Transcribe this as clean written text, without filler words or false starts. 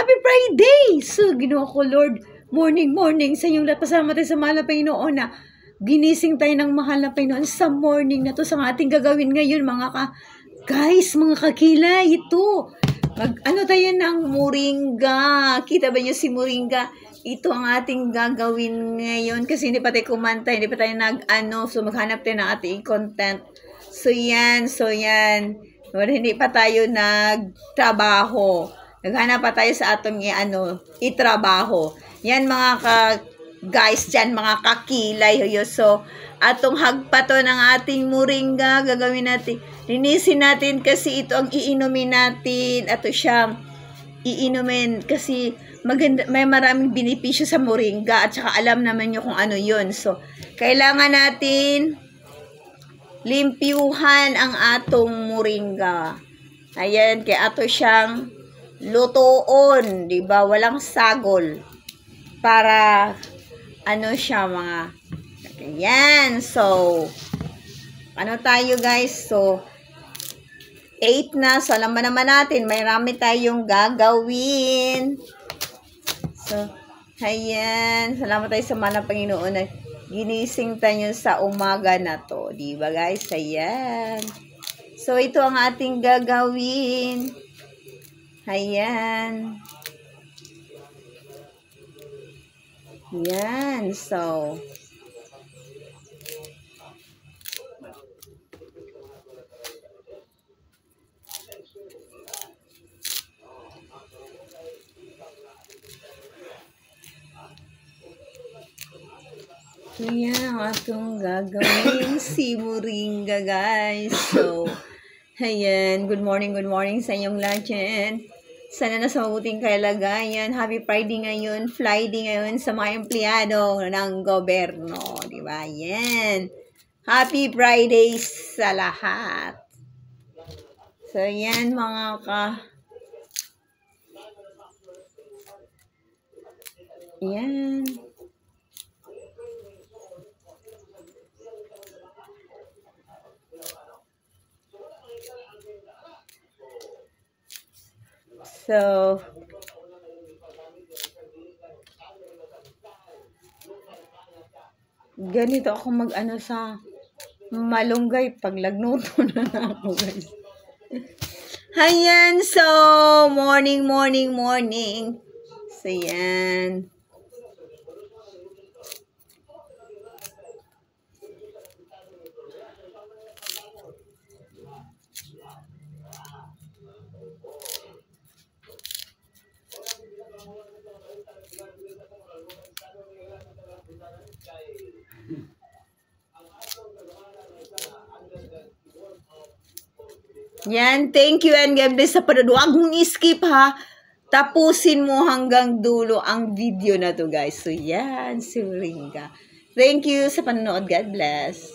Happy Friday! So, Ginoo ko, Lord, morning sa inyong lahat. Pasalamat tayo sa mahal na Panginoon na ginising tayo ng mahal na Panginoon sa morning na to sa ating gagawin ngayon, guys, mga kakilay, ito. Ano tayo ng moringa. Kita ba niyo si moringa? Ito ang ating gagawin ngayon kasi hindi pa tayo kumanta, hindi pa tayo so maghanap tayo ng ating content. So, yan. Hindi pa tayo nagtrabaho. Naghanap pa tayo sa atong itrabaho. Yan guys dyan, mga kakilay. So, atong hagpato ng ating moringa, gagawin natin. Linisin natin kasi ito ang iinumin natin. Ato siyang iinumin kasi maganda, may maraming benepisyo sa moringa at saka alam naman nyo kung ano yun. So, kailangan natin limpyuhan ang atong moringa. Ayan, kaya ato siyang lutoon, di ba? Walang sagol. Para siya Ayan. So, tayo guys? So, 8 na. So, alam naman natin, may rami tayong gagawin. So, ayan. Salamat tayo sa mahal na Panginoon na ginising tayo sa umaga na to. Di ba guys? Ayan. So, ito ang ating gagawin. Ayan. Yan. So, yan ang atong gagawin si moringa, guys. So, ayan. Good morning sa inyong lahat yan. Sana nasa mabuting kalagayan. Happy Friday ngayon. Sa mga empleyado ng gobyerno. Diba? Yan. Happy Friday sa lahat. So, yan Yan. So, ganito ako sa malunggay pag lagnuto na ako, guys. Ayan, so, morning. So, yan. Yan, thank you and God bless sa panonood. Huwag mong skip ha. Tapusin mo hanggang dulo ang video na to, guys. So yan, si moringa. Thank you sa panonood. God bless.